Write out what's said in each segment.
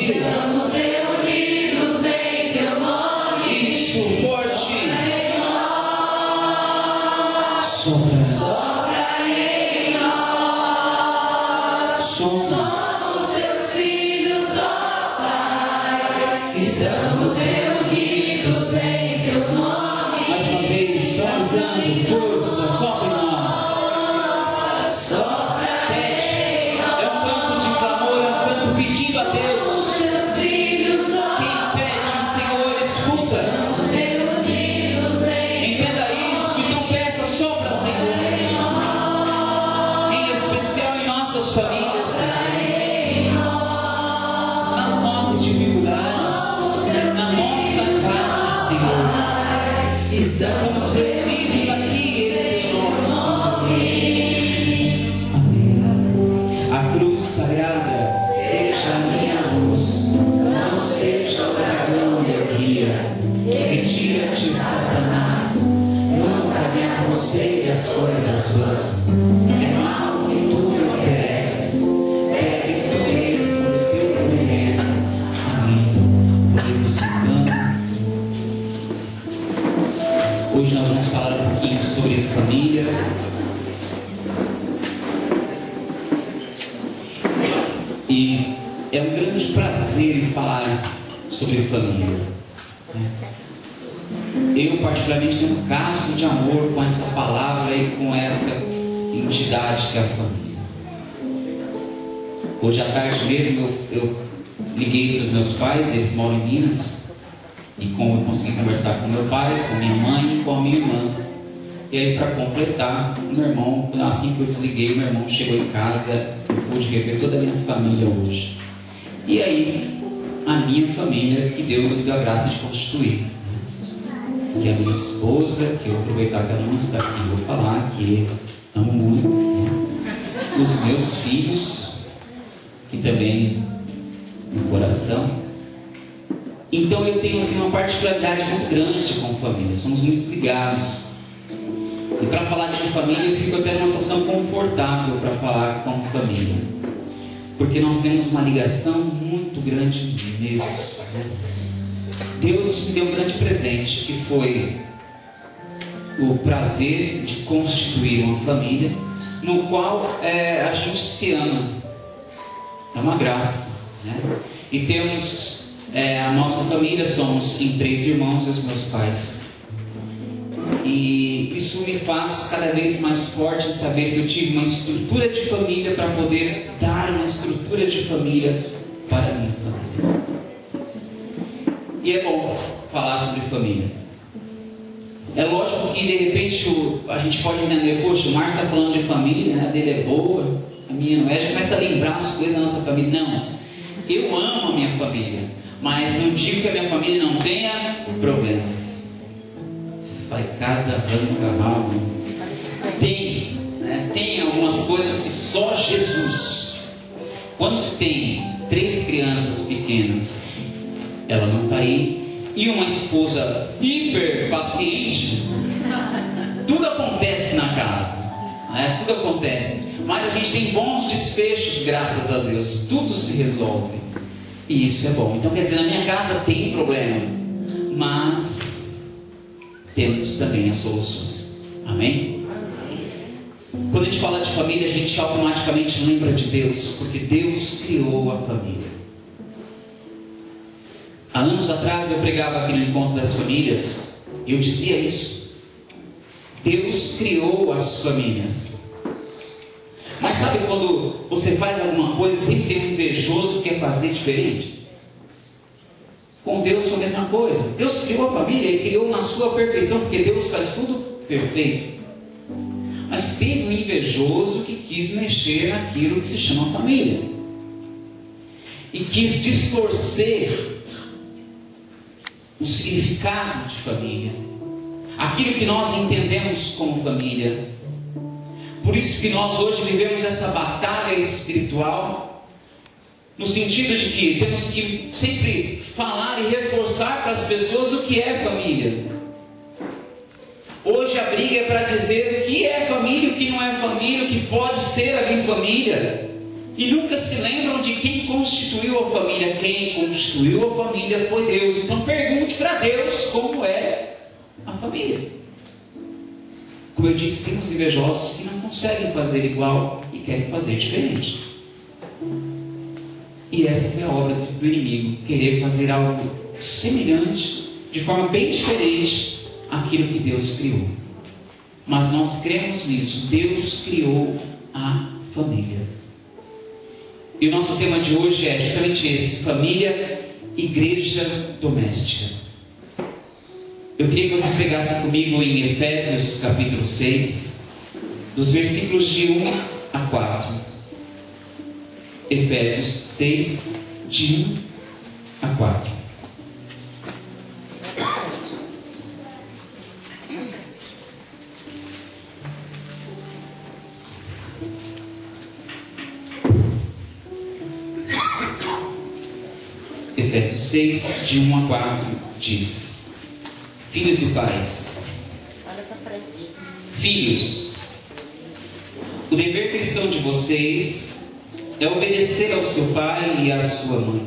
família. Estamos reunidos em Teu nome. Isso, forte. Em nós. Sopra Em nós. Somos Teus filhos, ó Pai. Estamos reunidos em Teu nome. mais uma vez, trazendo força, sopra em nós. Pede. É um canto de clamor, é um canto pedindo a Deus. Teus filhos, ó Quem pede, o Senhor escuta. Estamos reunidos em Entenda isso, então peça, sopra, Senhor. Em especial em nossas famílias, nas nossas dificuldades, na nossa casa, Senhor. Estamos reunidos aqui entre nós. Amém. A cruz sagrada Seja minha luz, não seja o dragão meu guia. Retira-te, Satanás, nunca me aconselhe as coisas vãs. É mal que tu me ofereces, bebe tu mesmo do teu provimento. Amém. Podemos sentar. Hoje nós vamos falar um pouquinho sobre família. E é um grande prazer em falar sobre família. Eu particularmente tenho um caso de amor com essa palavra e com essa entidade que é a família. Hoje à tarde mesmo eu liguei para os meus pais, eles moram em Minas, e como eu consegui conversar com meu pai, com minha mãe e com a minha irmã. E aí, para completar, meu irmão, assim que eu desliguei, meu irmão chegou em casa, eu pude rever toda a minha família hoje. E aí, a minha família, que Deus me deu a graça de constituir. Que é a minha esposa, que eu vou aproveitar que ela não está aqui, vou falar que amo muito. Os meus filhos, que também no coração. Então eu tenho assim, uma particularidade muito grande com família, somos muito ligados. E para falar de família, eu fico até numa situação confortável para falar com família, porque nós temos uma ligação muito grande mesmo, né? Deus me deu um grande presente, que foi o prazer de constituir uma família, no qual a gente se ama. É uma graça, né? E temos a nossa família, somos em 3 irmãos e os meus pais. E isso me faz cada vez mais forte em saber que eu tive uma estrutura de família para poder dar uma estrutura de família para a minha família. E é bom falar sobre família. É lógico que de repente a gente pode entender, poxa, o Márcio está falando de família, né? A dele é boa, a minha não é, a gente começa a lembrar as coisas da nossa família. Não, eu amo a minha família, mas não digo que a minha família não tenha problemas. Sai cada arranca-rabo. Tem, né? Tem algumas coisas que só Jesus. Quando se tem 3 crianças pequenas, ela não está aí, e uma esposa hiper paciente, tudo acontece na casa, né? Tudo acontece, mas a gente tem bons desfechos, graças a Deus, tudo se resolve, e isso é bom. Então quer dizer, na minha casa tem problema, mas temos também as soluções. Amém? Quando a gente fala de família, a gente automaticamente lembra de Deus, porque Deus criou a família. Há anos atrás eu pregava aqui no Encontro das Famílias, e eu dizia isso: Deus criou as famílias. Mas sabe quando você faz alguma coisa e sempre tem um invejoso que quer fazer diferente? Com Deus foi a mesma coisa. Deus criou a família, Ele criou na sua perfeição, porque Deus faz tudo perfeito. Mas teve um invejoso que quis mexer naquilo que se chama família, e quis distorcer o significado de família, aquilo que nós entendemos como família. Por isso que nós hoje vivemos essa batalha espiritual, no sentido de que temos que sempre falar e reforçar para as pessoas o que é família. Hoje a briga é para dizer o que é família, o que não é família, o que pode ser a minha família. e nunca se lembram de quem constituiu a família. Quem constituiu a família foi Deus. Então pergunte para Deus como é a família. Como eu disse, temos invejosos que não conseguem fazer igual e querem fazer diferente. E essa foi a obra do inimigo, querer fazer algo semelhante, de forma bem diferente àquilo que Deus criou. Mas nós cremos nisso. Deus criou a família. E o nosso tema de hoje é justamente esse: família, igreja doméstica. Eu queria que vocês pegassem comigo em Efésios capítulo 6, dos versículos de 1 a 4. Efésios 6, de 1 a 4. Efésios 6, de 1 a 4, diz: Filhos e pais, filhos, o dever cristão de vocês é obedecer ao seu pai e à sua mãe,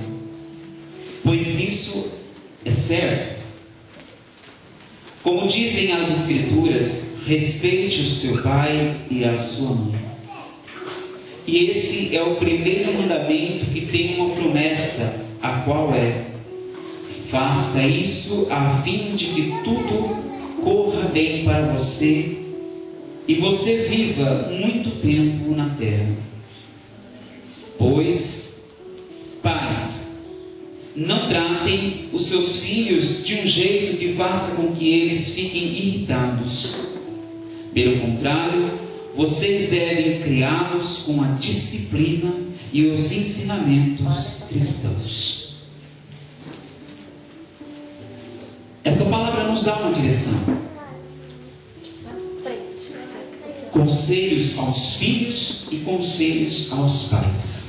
pois isso é certo. Como dizem as Escrituras, respeite o seu pai e a sua mãe. E esse é o primeiro mandamento que tem uma promessa, a qual é: faça isso a fim de que tudo corra bem para você e você viva muito tempo na terra. Pois, pais, não tratem os seus filhos de um jeito que faça com que eles fiquem irritados. Pelo contrário, vocês devem criá-los com a disciplina e os ensinamentos cristãos. Essa palavra nos dá uma direção. Conselhos aos filhos e conselhos aos pais.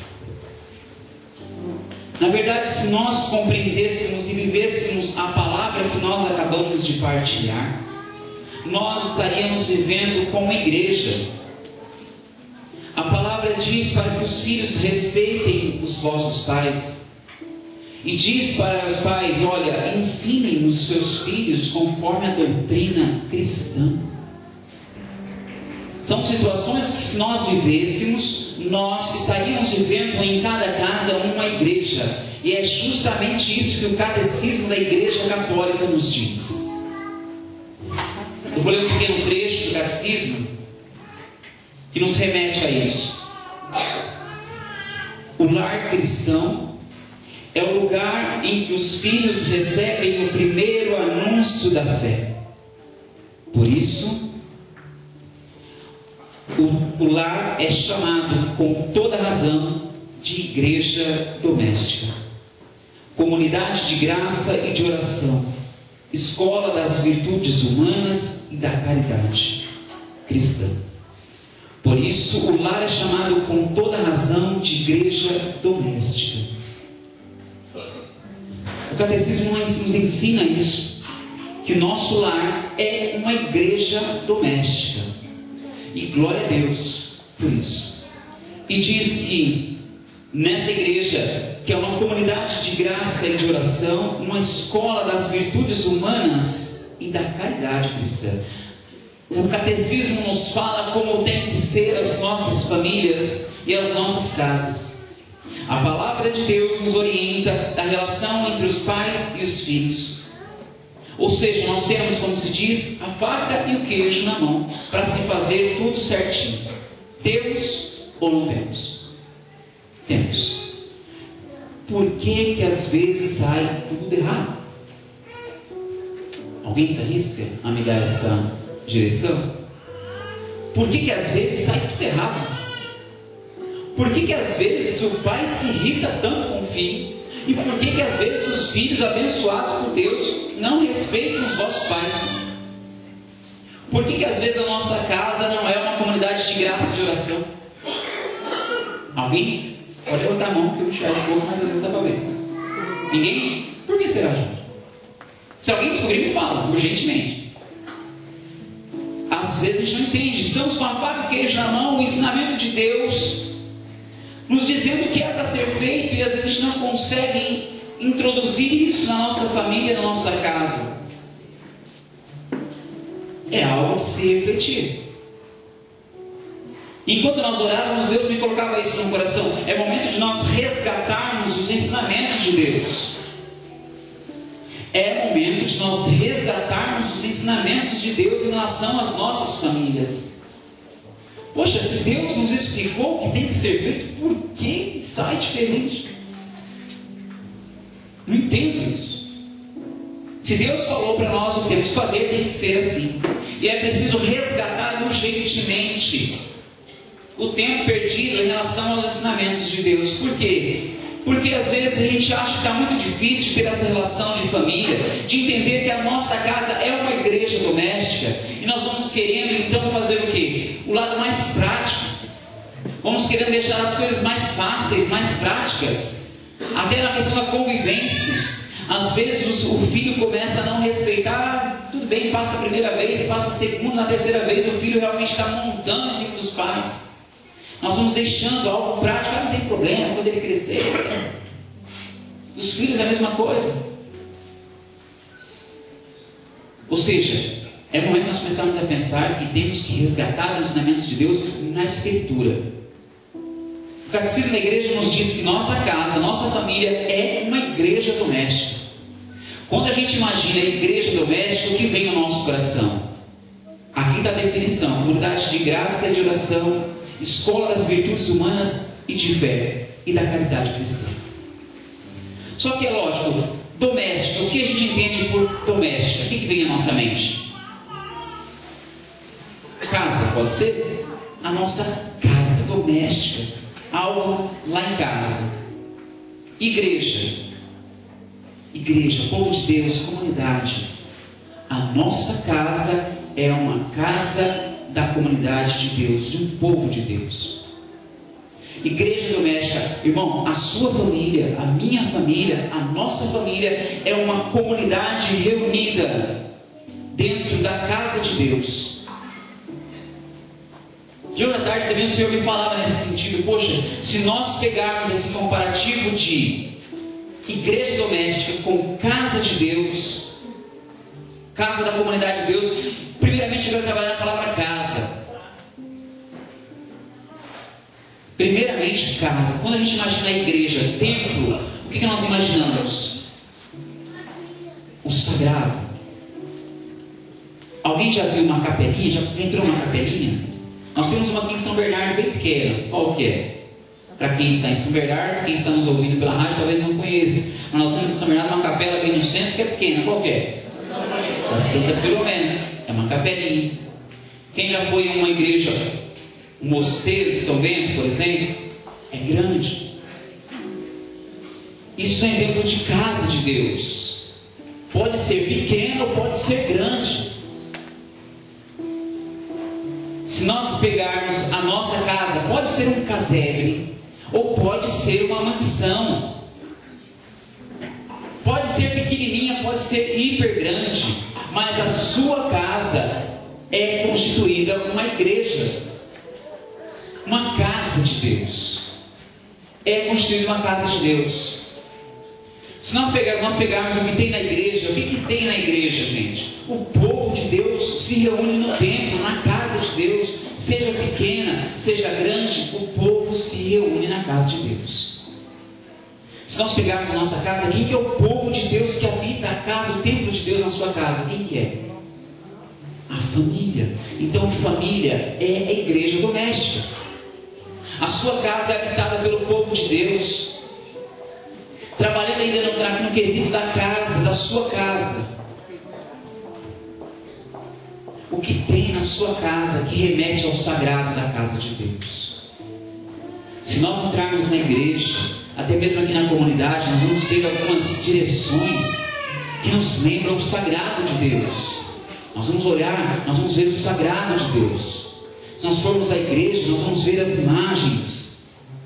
Na verdade, se nós compreendêssemos e vivêssemos a palavra que nós acabamos de partilhar, nós estaríamos vivendo como igreja. A palavra diz para que os filhos respeitem os vossos pais. E diz para os pais: olha, ensinem os seus filhos conforme a doutrina cristã. São situações que, se nós vivêssemos, nós estaríamos vivendo em cada casa uma igreja. E é justamente isso que o catecismo da Igreja Católica nos diz. Eu vou ler um pequeno trecho do catecismo que nos remete a isso. O lar cristão é o lugar em que os filhos recebem o primeiro anúncio da fé. Por isso, o lar é chamado, com toda razão, de igreja doméstica, comunidade de graça e de oração, escola das virtudes humanas e da caridade cristã. Por isso, o lar é chamado, com toda razão, de igreja doméstica. O catecismo nos ensina isso, que o nosso lar é uma igreja doméstica. E glória a Deus por isso. E diz que nessa igreja, que é uma comunidade de graça e de oração, uma escola das virtudes humanas e da caridade cristã. O catecismo nos fala como tem que ser as nossas famílias e as nossas casas. A palavra de Deus nos orienta da relação entre os pais e os filhos. Ou seja, nós temos, como se diz, a faca e o queijo na mão para se fazer tudo certinho. Temos ou não temos? Temos. Por que às vezes sai tudo errado? Alguém se arrisca a me dar essa direção? Por que às vezes sai tudo errado? Por que às vezes o pai se irrita tanto com o filho? E por que às vezes os filhos abençoados por Deus não respeitam os vossos pais? Por que às vezes a nossa casa não é uma comunidade de graça e de oração? Alguém? Pode levantar a mão que eu enxergo um pouco, mas às vezes dá para ver. Ninguém? Por que será, gente? Se alguém descobrir, me fala, urgentemente. Às vezes a gente não entende. Estamos com a faca e queijo na mão, o ensinamento de Deus nos dizendo o que é para ser feito, e às vezes a gente não consegue introduzir isso na nossa família, na nossa casa. É algo de se refletir. Enquanto nós orávamos, Deus me colocava isso no coração. É momento de nós resgatarmos os ensinamentos de Deus. É momento de nós resgatarmos os ensinamentos de Deus em relação às nossas famílias. Poxa, se Deus nos explicou o que tem que ser feito, por que sai diferente? Não entendo isso. Se Deus falou para nós o que temos que fazer, tem que ser assim. E é preciso resgatar urgentemente o tempo perdido em relação aos ensinamentos de Deus. Por quê? Porque às vezes a gente acha que está muito difícil ter essa relação de família, de entender que a nossa casa é uma igreja doméstica, e nós vamos querendo então fazer o quê? O lado mais prático. Vamos querendo deixar as coisas mais fáceis, mais práticas, até na questão da convivência. Às vezes o filho começa a não respeitar, tudo bem, passa a primeira vez, passa a segunda, na terceira vez o filho realmente está montando em cima dos pais. Nós vamos deixando algo prático, não tem problema, quando ele crescer. Os filhos é a mesma coisa. Ou seja, é o momento que nós começarmos a pensar que temos que resgatar os ensinamentos de Deus na Escritura. O Catecismo da Igreja nos diz que nossa casa, nossa família é uma igreja doméstica. Quando a gente imagina a igreja doméstica, o que vem ao nosso coração? Aqui está a definição: comunidade de graça e de oração, escola das virtudes humanas e de fé e da caridade cristã. Só que é lógico, doméstica, o que a gente entende por doméstica? O que vem à nossa mente? Casa, pode ser? A nossa casa doméstica, algo lá em casa. Igreja, povo de Deus, comunidade. A nossa casa é uma casa da comunidade de Deus, de um povo de Deus. Igreja doméstica, irmão, a sua família, a minha família, a nossa família é uma comunidade reunida dentro da casa de Deus. De hoje à tarde também o Senhor me falava nesse sentido. Poxa, se nós pegarmos esse comparativo de igreja doméstica com casa de Deus, casa da comunidade de Deus, primeiramente eu quero trabalhar na palavra casa. Primeiramente casa. Quando a gente imagina a igreja, templo, o que nós imaginamos? O sagrado. Alguém já viu uma capelinha? Já entrou uma capelinha? Nós temos uma aqui em São Bernardo bem pequena. Qual que é? Para quem está em São Bernardo, quem está nos ouvindo pela rádio talvez não conheça. Mas nós temos em São Bernardo uma capela bem no centro que é pequena. Qual que é? A Santa Filomena. É uma capelinha. Quem já foi em uma igreja, um mosteiro de São Bento, por exemplo, é grande. Isso é um exemplo de casa de Deus. Pode ser pequeno ou pode ser grande. Se nós pegarmos a nossa casa, pode ser um casebre ou pode ser uma mansão. Pode ser pequenininha, pode ser hiper grande, mas a sua casa é constituída uma igreja, uma casa de Deus. É constituída uma casa de Deus. Se nós pegarmos o que tem na igreja, o que tem na igreja, gente? O povo de Deus se reúne no templo, na casa de Deus, seja pequena, seja grande, o povo se reúne na casa de Deus. Se nós pegarmos a nossa casa, quem que é o povo de Deus que habita a casa, o templo de Deus na sua casa? Quem que é? A família. Então família é a igreja doméstica. A sua casa é habitada pelo povo de Deus. Trabalhando ainda no quesito da casa, da sua casa. O que tem na sua casa que remete ao sagrado da casa de Deus? Se nós entrarmos na igreja, até mesmo aqui na comunidade, nós vamos ter algumas direções que nos lembram o sagrado de Deus. Nós vamos olhar, nós vamos ver o sagrado de Deus. Se nós formos à igreja, nós vamos ver as imagens,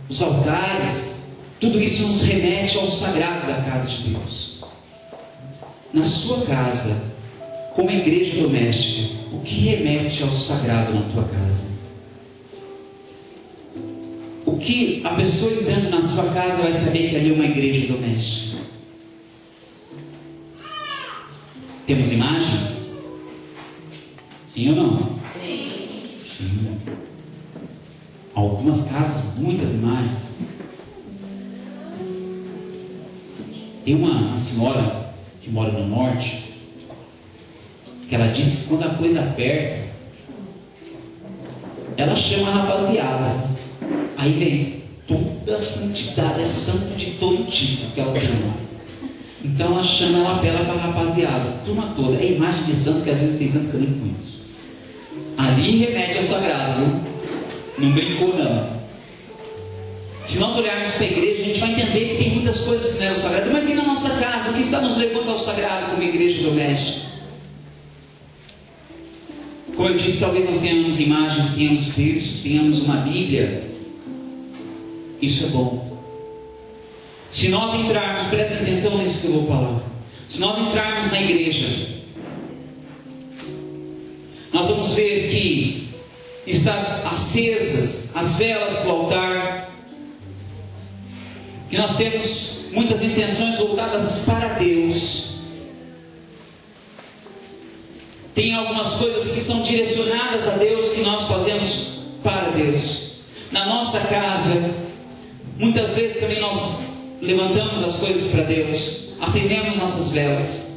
os altares. Tudo isso nos remete ao sagrado da casa de Deus. Na sua casa, como igreja doméstica, o que remete ao sagrado na tua casa? o que a pessoa entrando na sua casa vai saber que ali é uma igreja doméstica? Temos imagens? Sim ou não? Sim. Algumas casas, muitas imagens. Tem uma senhora que mora no norte, que ela disse que quando a coisa aperta, ela chama a rapaziada. Aí vem toda a santidade, é santo de todo tipo que ela chama. Então ela chama, ela apela para a rapaziada, turma toda. É imagem de santo, que às vezes tem santo que eu nem conheço. Ali remete ao sagrado, viu? Não brincou não. Se nós olharmos para a igreja, a gente vai entender que tem muitas coisas que não é o sagrado. Mas e na nossa casa? O que está nos levando ao sagrado como igreja doméstica? Como eu disse, talvez nós tenhamos imagens, tenhamos textos, tenhamos uma Bíblia. Isso é bom. Se nós entrarmos, prestem atenção nisso que eu vou falar. Se nós entrarmos na igreja, nós vamos ver que estão acesas as velas do altar, que nós temos muitas intenções voltadas para Deus. Tem algumas coisas que são direcionadas a Deus, que nós fazemos para Deus. Na nossa casa, muitas vezes também nós levantamos as coisas para Deus, acendemos nossas velas.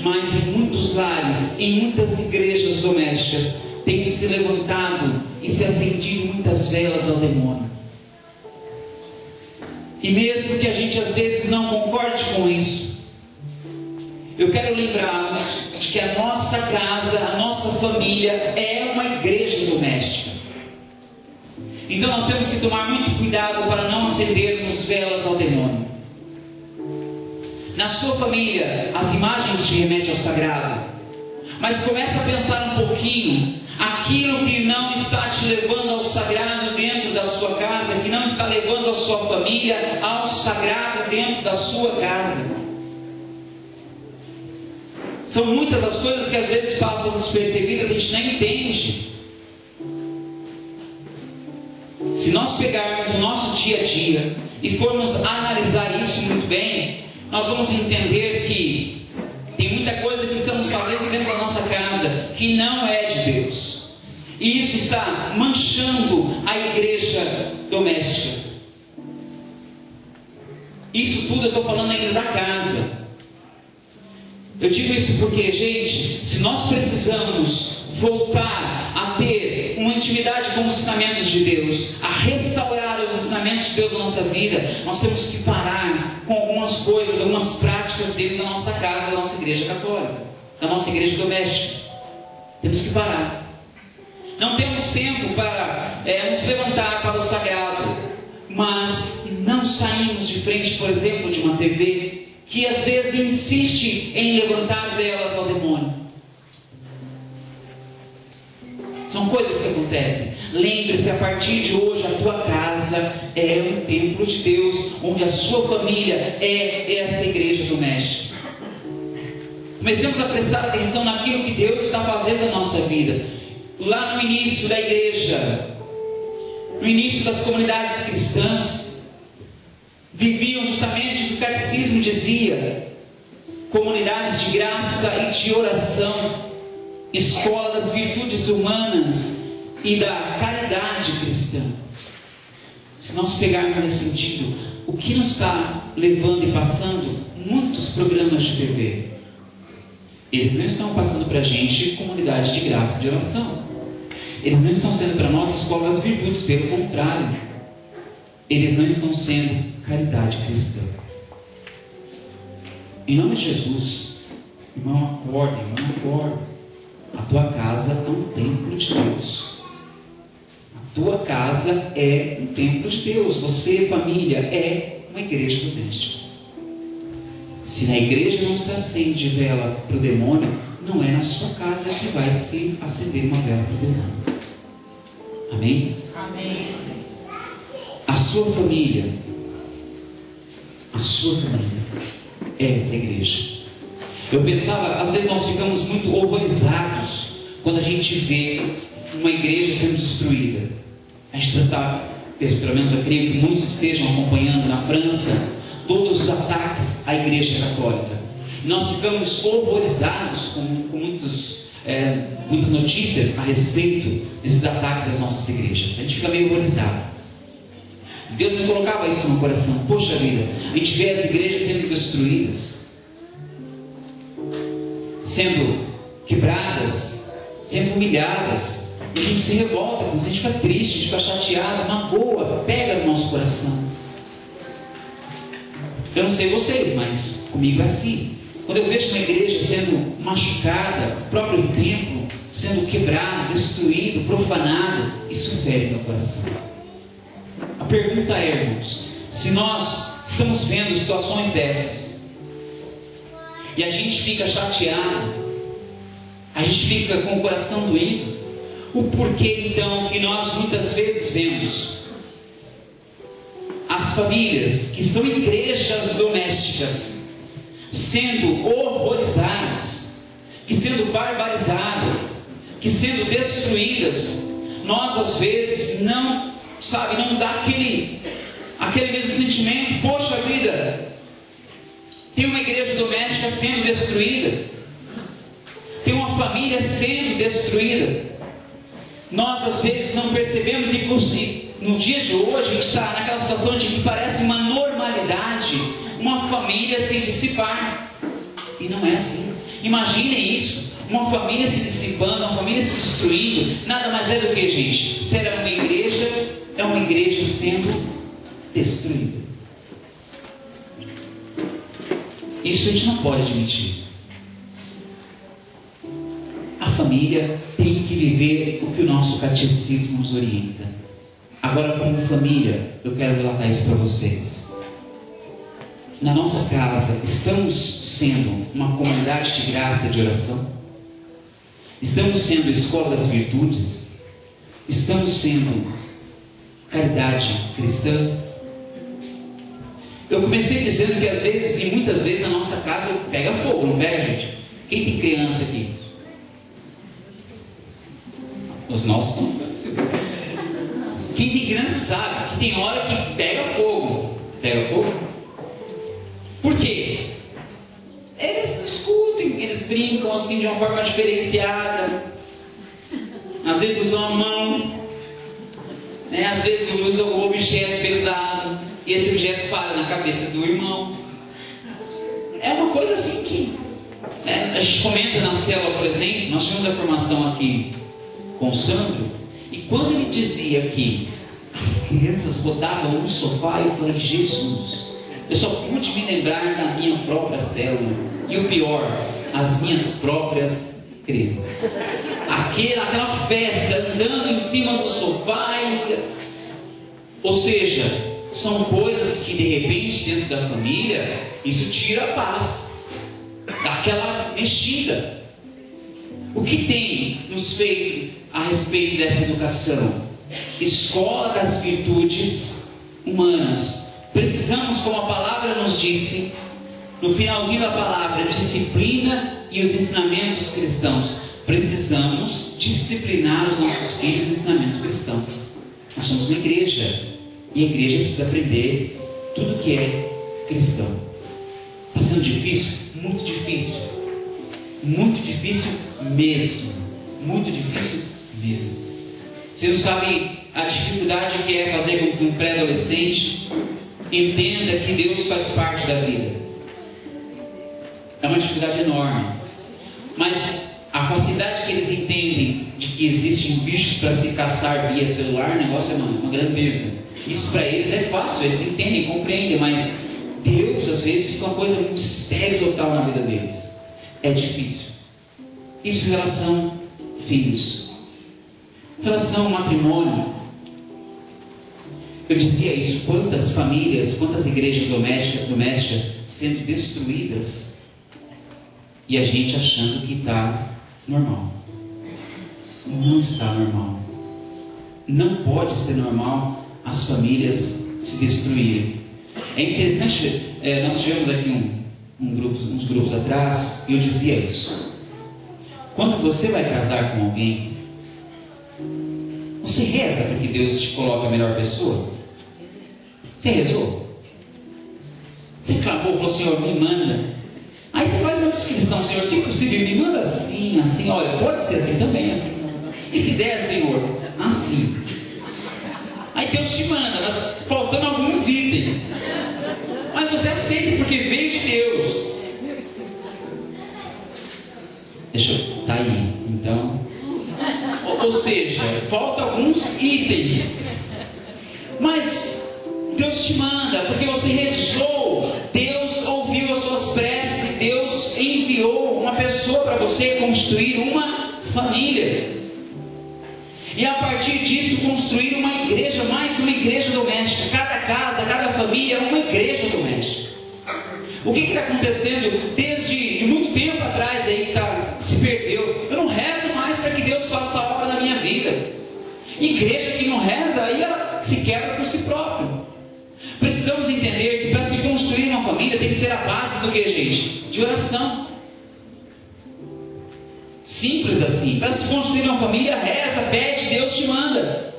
Mas em muitos lares, em muitas igrejas domésticas, tem se levantado e se acendido muitas velas ao demônio. E mesmo que a gente às vezes não concorde com isso, eu quero lembrá-los de que a nossa casa, a nossa família é uma igreja doméstica. Então nós temos que tomar muito cuidado para não acendermos velas ao demônio. Na sua família, as imagens te remetem ao sagrado, mas começa a pensar um pouquinho aquilo que não está te levando ao sagrado dentro da sua casa, que não está levando a sua família ao sagrado dentro da sua casa. São muitas as coisas que às vezes passam despercebidas, a gente nem entende. Se nós pegarmos o nosso dia a dia e formos analisar isso muito bem, nós vamos entender que tem muita coisa que estamos fazendo dentro da nossa casa que não é de Deus. E isso está manchando a igreja doméstica. Isso tudo eu estou falando ainda da casa. Eu digo isso porque, gente, se nós precisamos voltar a ter uma intimidade com os ensinamentos de Deus, a restaurar os ensinamentos de Deus na nossa vida, nós temos que parar com algumas coisas, algumas práticas dentro da nossa casa, da nossa igreja católica, da nossa igreja doméstica. Temos que parar. Não temos tempo para nos levantar para o sagrado, mas não saímos de frente, por exemplo, de uma TV que às vezes insiste em levantar velas ao demônio. São coisas que acontecem. Lembre-se, a partir de hoje, a tua casa é um templo de Deus, onde a sua família é esta igreja doméstica. Comecemos a prestar atenção naquilo que Deus está fazendo na nossa vida. Lá no início da igreja, no início das comunidades cristãs, viviam justamente o que o catecismo dizia: comunidades de graça e de oração, escola das virtudes humanas e da caridade cristã. Se nós pegarmos nesse sentido, o que nos está levando e passando muitos programas de TV? Eles não estão passando para a gente comunidade de graça e de oração. Eles não estão sendo para nós escola das virtudes, pelo contrário. Eles não estão sendo caridade cristã. Em nome de Jesus, irmão, acorde, irmão, acorde. A tua casa é um templo de Deus. A tua casa é um templo de Deus. Você, família, é uma igreja doméstica. Se na igreja não se acende vela para o demônio, não é na sua casa que vai se acender uma vela para o demônio. Amém? Amém. A sua família é essa igreja. Eu pensava, às vezes nós ficamos muito horrorizados quando a gente vê uma igreja sendo destruída. A gente está pelo menos eu creio que muitos estejam acompanhando na França, todos os ataques à Igreja Católica. Nós ficamos horrorizados com muitas notícias a respeito desses ataques às nossas igrejas. A gente fica meio horrorizado. Deus me colocava isso no coração. Poxa vida, a gente vê as igrejas sendo destruídas, sendo quebradas, sendo humilhadas. E a gente se revolta, a gente fica triste, a gente fica chateado, magoa, pega no nosso coração. Eu não sei vocês, mas comigo é assim. Quando eu vejo uma igreja sendo machucada, o próprio templo sendo quebrado, destruído, profanado, isso fere meu coração. A pergunta é, irmãos, se nós estamos vendo situações dessas e a gente fica chateado, a gente fica com o coração doído, o porquê então que nós muitas vezes vemos as famílias que são igrejas domésticas sendo horrorizadas, que sendo barbarizadas, que sendo destruídas, nós às vezes não dá aquele mesmo sentimento. Poxa vida, tem uma igreja doméstica sendo destruída, tem uma família sendo destruída. Nós às vezes não percebemos, e no dia de hoje a gente está naquela situação de que parece uma normalidade uma família se dissipar, e não é assim. Imaginem isso, uma família se dissipando, uma família se destruindo, nada mais é do que, gente, se era uma igreja, é uma igreja sendo destruída. Isso a gente não pode admitir. A família tem que viver o que o nosso catecismo nos orienta. Agora, como família, eu quero relatar isso para vocês. Na nossa casa, estamos sendo uma comunidade de graça e de oração? Estamos sendo a escola das virtudes? Estamos sendo caridade cristã? Eu comecei dizendo que às vezes, e muitas vezes, na nossa casa pega fogo, não pega, gente? Quem tem criança aqui? Os nossos são. Quem tem criança sabe que tem hora que pega fogo. Pega fogo? Por quê? Eles discutem, eles brincam assim de uma forma diferenciada. Às vezes usam a mão, né? Às vezes usam um objeto pesado, e esse objeto para na cabeça do irmão. É uma coisa assim que, né? A gente comenta na célula, por exemplo, nós tivemos a formação aqui com o Sandro, e quando ele dizia que as crianças rodavam no sofá, eu falei, Jesus, eu só pude me lembrar da minha própria célula. E o pior, as minhas próprias crianças. Aquela festa, andando em cima do sofá. Ou seja, são coisas que de repente dentro da família, isso tira a paz. Daquela mexida. O que tem nos feito a respeito dessa educação? Escola das virtudes humanas. Precisamos, como a palavra nos disse, no finalzinho da palavra, disciplina e os ensinamentos cristãos. Precisamos disciplinar os nossos filhos no ensinamento cristão. Nós somos uma igreja, e a igreja precisa aprender tudo que é cristão. Está sendo difícil? Muito difícil. Muito difícil mesmo. Muito difícil mesmo. Vocês não sabem a dificuldade que é fazer com que um pré-adolescente entenda que Deus faz parte da vida. É uma dificuldade enorme. Mas a facilidade que eles entendem de que existem bichos para se caçar via celular, o negócio é uma grandeza. Isso para eles é fácil, eles entendem, compreendem, mas Deus às vezes fica uma coisa muito estéril total na vida deles. É difícil. Isso em relação a filhos. Em relação ao matrimônio, eu dizia isso, quantas famílias, quantas igrejas domésticas sendo destruídas e a gente achando que está normal. Não está normal. Não pode ser normal as famílias se destruírem. É interessante, nós tivemos aqui uns grupos atrás, e eu dizia isso. Quando você vai casar com alguém, Você reza para que Deus te coloque a melhor pessoa? Você rezou? Você clamou para o Senhor, me manda. Aí você faz uma descrição, Senhor, se possível, me manda assim, assim, olha, pode ser assim também, assim. E se der, Senhor, assim. Aí Deus te manda, mas faltando alguns itens. Mas você aceita porque veio de Deus. Deixa eu... Tá aí. Então... Ou seja, faltam alguns itens. Mas Deus te manda porque você rezou. Deus ouviu as suas preces. Deus enviou uma pessoa para você construir uma família. E a partir disso construir uma igreja, mais uma igreja doméstica. Cada casa, cada família é uma igreja doméstica. O que está acontecendo desde muito tempo atrás aí que se perdeu? Eu não rezo mais para que Deus faça a obra na minha vida. Igreja que não reza, aí ela se quebra por si própria. Precisamos entender que para se construir uma família tem que ser a base do que, gente? De oração. Simples assim. Para se construir uma família, reza, pede, Deus te manda.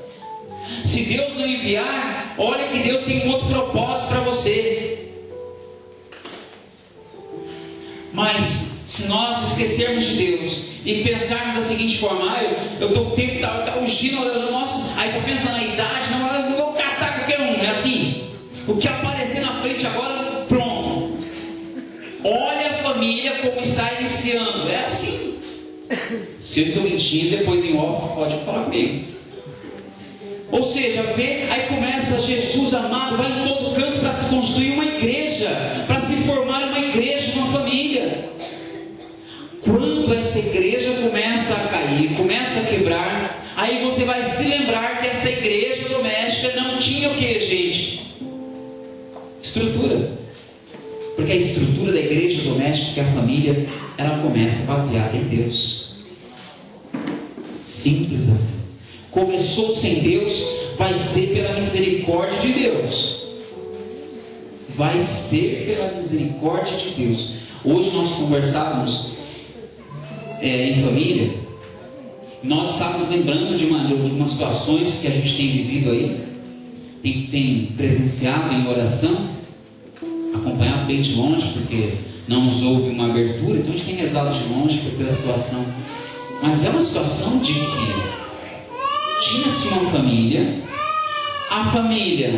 Se Deus não enviar, olha que Deus tem um outro propósito para você. Mas se nós esquecermos de Deus e pensarmos da seguinte forma: eu estou o tempo tá urgindo, nossa, aí já pensa na idade, não, eu vou catar qualquer um, é assim. O que aparecer na frente agora, pronto. Olha a família como está iniciando, é assim. Se eu estou mentindo, depois em off pode falar comigo. Ou seja, vê, aí começa Jesus amado, vai em todo canto para se construir uma igreja, para se formar uma igreja, uma família. Quando essa igreja começa a cair, começa a quebrar, aí você vai se lembrar que essa igreja doméstica não tinha o que, gente? Estrutura. Porque a estrutura da igreja doméstica, que é a família, ela começa baseada em Deus. Simples assim. Começou sem Deus, vai ser pela misericórdia de Deus. Vai ser pela misericórdia de Deus. Hoje nós conversávamos em família. Nós estávamos lembrando de umas situações que a gente tem vivido aí, tem presenciado em oração, acompanhado bem de longe, porque não nos houve uma abertura, então a gente tem rezado de longe pela situação. Mas é uma situação de que tinha-se uma família, a família,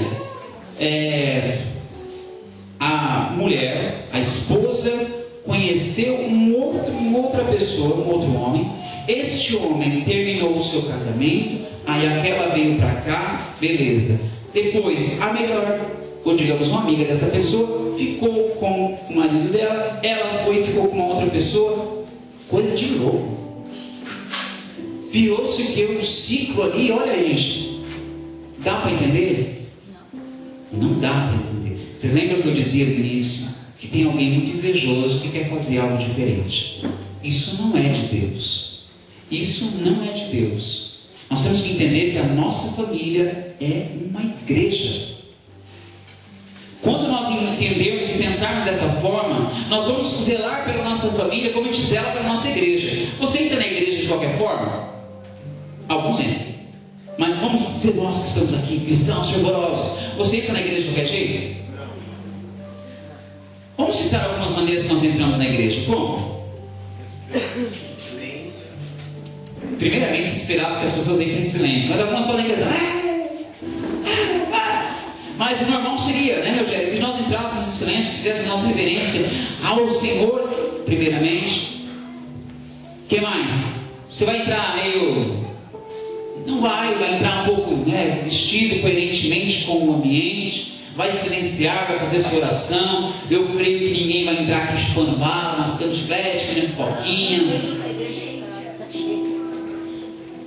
a mulher, a esposa, conheceu uma outra pessoa, um outro homem. Este homem terminou o seu casamento, aí aquela veio para cá, beleza. Depois, a melhor, ou digamos uma amiga dessa pessoa, ficou com o marido dela, ela foi e ficou com uma outra pessoa, coisa de louco. Virou-se o que? Um ciclo ali, olha gente, dá para entender? Não dá para entender. Vocês lembram que eu dizia no início, que tem alguém muito invejoso que quer fazer algo diferente? Isso não é de Deus. Isso não é de Deus. Nós temos que entender que a nossa família é uma igreja. Quando nós entendermos e pensarmos dessa forma, nós vamos zelar pela nossa família como a gente zela pela nossa igreja. Você entra na igreja de qualquer forma? Alguns entram. Mas vamos dizer nós que estamos aqui, cristãos fervorosos. Você entra na igreja de qualquer jeito? Vamos citar algumas maneiras que nós entramos na igreja. Como? Primeiramente se esperava que as pessoas entrem em silêncio, mas algumas falam na igreja. Mas o normal seria, né, Rogério, que nós entrássemos em silêncio, fizéssemos nossa reverência ao Senhor, primeiramente. O que mais? Você vai entrar meio... Não vai entrar um pouco, né, vestido coerentemente com o ambiente, vai silenciar, vai fazer sua oração. Eu creio que ninguém vai entrar aqui chupando bala, mascando chiclete, comendo pipoquinha.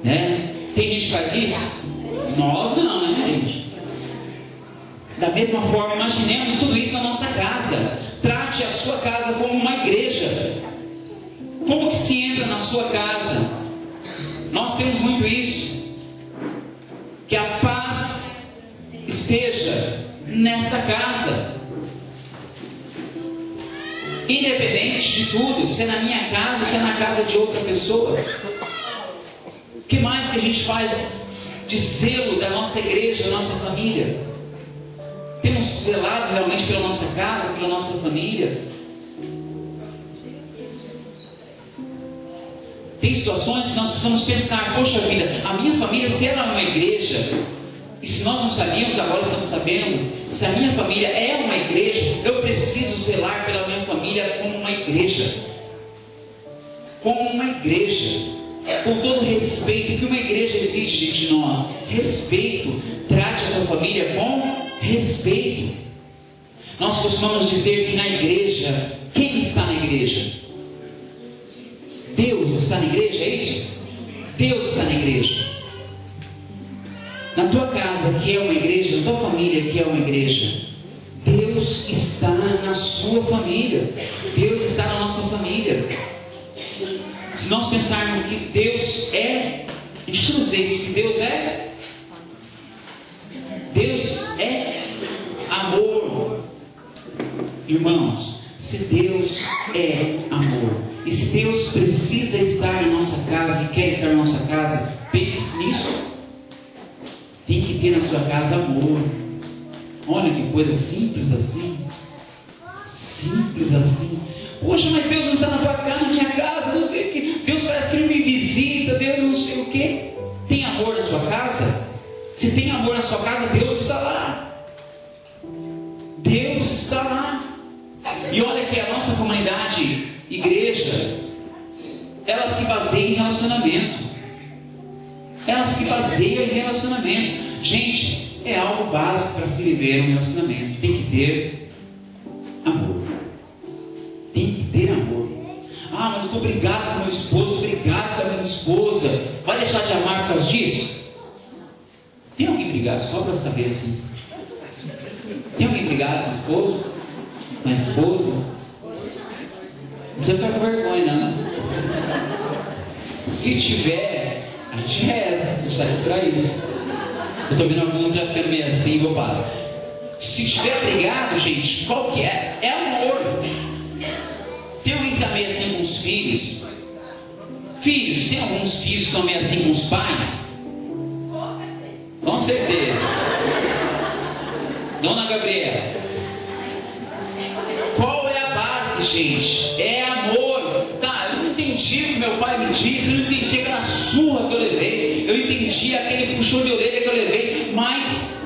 Né? Tem gente que faz isso? Nós não, né, gente? Da mesma forma, imaginemos tudo isso na nossa casa. Trate a sua casa como uma igreja. Como que se entra na sua casa? Nós temos muito isso. Que a paz esteja nesta casa. Independente de tudo, se é na minha casa, se é na casa de outra pessoa. O que mais que a gente faz? de zelo da nossa igreja, da nossa família? Temos zelado realmente pela nossa casa, pela nossa família? Tem situações que nós precisamos pensar: poxa vida, a minha família, se ela é uma igreja, e se nós não sabíamos, agora estamos sabendo, se a minha família é uma igreja, eu preciso zelar pela minha família como uma igreja. Como uma igreja, com todo o respeito que uma igreja exige de nós. Respeito. Trate a sua família com respeito. Nós costumamos dizer que na igreja, quem está na igreja? Deus está na igreja, é isso? Deus está na igreja. Na tua casa, que é uma igreja, na tua família, que é uma igreja, Deus está na sua família. Deus está na nossa família. Se nós pensarmos que Deus é, a gente não dizer isso, que Deus é amor. Irmãos, se Deus é amor, e se Deus precisa estar em nossa casa e quer estar em nossa casa, pense nisso. Tem que ter na sua casa amor. Olha que coisa simples assim. Simples assim. Poxa, mas Deus não está na tua casa, na minha casa, não sei o que. Deus parece que não me visita, Deus não sei o que. Tem amor na sua casa? Se tem amor na sua casa, Deus está lá. Deus está lá. E olha que a nossa comunidade, igreja, ela se baseia em relacionamento. Ela se baseia em relacionamento. Gente, é algo básico para se viver um relacionamento. Tem que ter amor. Tem que ter amor. Ah, mas eu estou brigado com meu esposo, obrigado com a minha esposa. Vai deixar de amar por causa disso? Tem alguém brigado só para saber assim? Tem alguém brigado com o esposo? Com a esposa? Não precisa ficar com vergonha, não. Se tiver, a gente reza, a gente está aqui para isso. Eu estou vendo alguns já ficando meio assim, vou parar. Se estiver brigado, gente, qual que é? É amor. Tem alguém que está meio assim com os filhos? Filhos, tem alguns filhos que estão meio assim com os pais? Com certeza. Dona Gabriela, qual é a base, gente? É amor. Tá, eu não entendi o que meu pai me disse, eu não entendi aquela surra que eu levei, eu entendi aquele puxão de orelha que eu levei, mas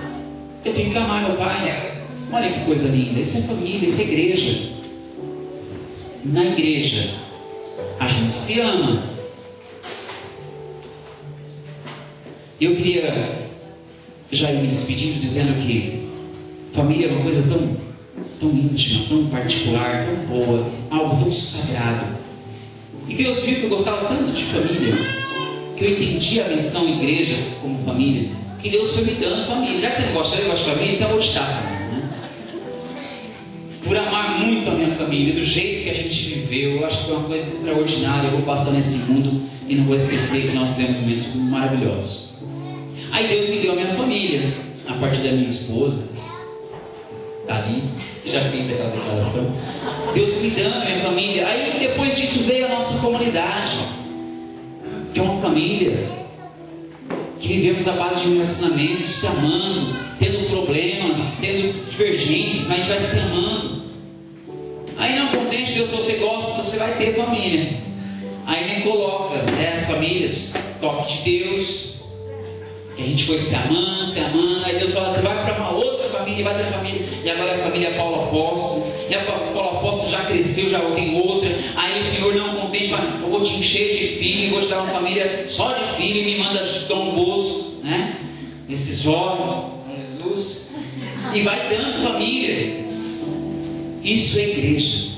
eu tenho que amar meu pai. Olha que coisa linda. Isso é família, isso é igreja. Na igreja a gente se ama. Eu queria já ir me despedindo dizendo que família é uma coisa tão íntima, tão particular, tão boa, algo tão sagrado. E Deus viu que eu gostava tanto de família, que eu entendi a missão igreja como família, que Deus foi me dando família. Já que você não gosta, eu gosto de família, então eu vou te dar família, né? Por amar muito a minha família, do jeito que a gente viveu, eu acho que foi uma coisa extraordinária. Eu vou passar nesse mundo e não vou esquecer que nós fizemos momentos maravilhosos. Aí Deus me deu a minha família, a partir da minha esposa, tá ali, já fiz aquela declaração. Deus me dando a minha família. Aí depois disso veio a nossa comunidade, que é uma família que vivemos à base de um relacionamento, se amando, tendo problemas, tendo divergências, mas a gente vai se amando. Aí não contente, Deus, se você gosta, você vai ter família. Aí me coloca, as famílias, toque de Deus, que a gente foi se amando, aí Deus fala, vai para uma outra família, vai ter família, e agora a família Paulo Apóstolo, e a Paulo Apóstolo já cresceu, já tem outra. Aí o Senhor não contente, fala, eu vou te encher de filho, vou te dar uma família só de filho, me manda Dom Bosco, né? Esses jovens, com Jesus, e vai dando família. Isso é igreja,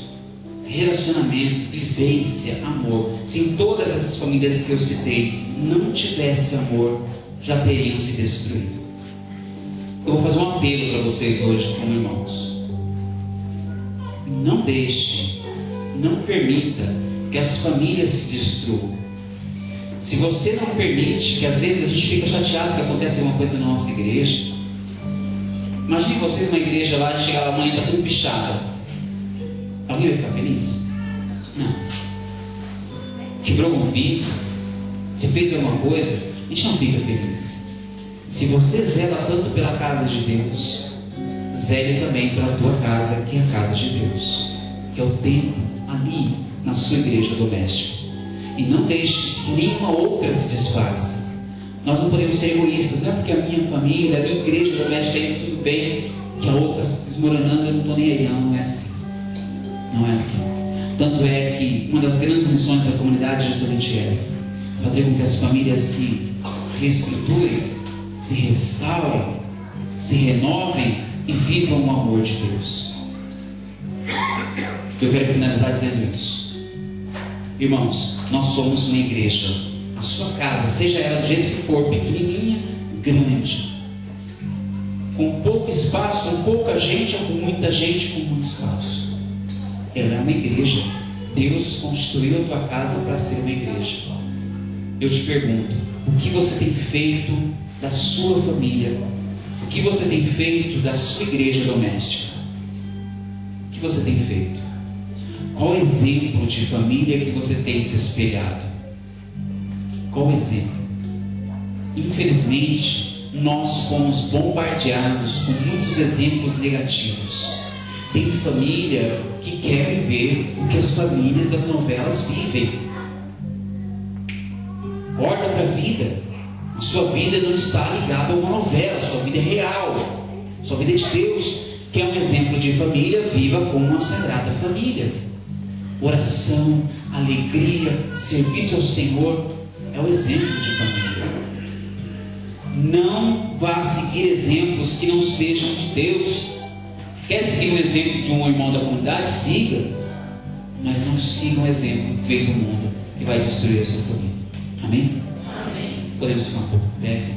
relacionamento, vivência, amor. Se em todas essas famílias que eu citei não tivesse amor, já teriam se destruído. Eu vou fazer um apelo para vocês hoje, como irmãos. Não deixe, não permita que as famílias se destruam. Se você não permite, que às vezes a gente fica chateado que acontece alguma coisa na nossa igreja. Imagine vocês numa igreja lá, chegar lá, amanhã está tudo pichado. Alguém vai ficar feliz? Não. Quebrou um vidro, você fez alguma coisa, a gente não fica feliz. Se você zela tanto pela casa de Deus, zele também pela tua casa, que é a casa de Deus, que é o templo ali na sua igreja doméstica. E não deixe que nenhuma outra se desfaça. Nós não podemos ser egoístas. Não é porque a minha família, a minha igreja doméstica está indo tudo bem, que a outra está desmoronando, eu não estou nem aí. Não é assim. Não é assim. Tanto é que uma das grandes missões da comunidade é justamente essa: fazer com que as famílias se reestruturem, se restaurem, se renovem e vivam o amor de Deus. Eu quero finalizar dizendo isso. Irmãos, nós somos uma igreja. A sua casa, seja ela do jeito que for, pequenininha, grande, com pouco espaço, com pouca gente, ou com muita gente, com muito espaço, ela é uma igreja. Deus construiu a tua casa para ser uma igreja. Eu te pergunto, o que você tem feito da sua família? O que você tem feito da sua igreja doméstica? O que você tem feito? Qual exemplo de família que você tem se espelhado? Qual exemplo? Infelizmente, nós fomos bombardeados com muitos exemplos negativos. Tem família que quer viver o que as famílias das novelas vivem. Acorda para a vida. A sua vida não está ligada a uma novela. A sua vida é real. A sua vida é de Deus. Que é um exemplo de família. Viva como uma sagrada família. Oração, alegria, serviço ao Senhor é o exemplo de família. Não vá seguir exemplos que não sejam de Deus. Quer seguir o exemplo de um irmão da comunidade? Siga. Mas não siga um exemplo que veio do mundo, que vai destruir a sua família. Amém? Amém. Podemos ficar um pouco perto.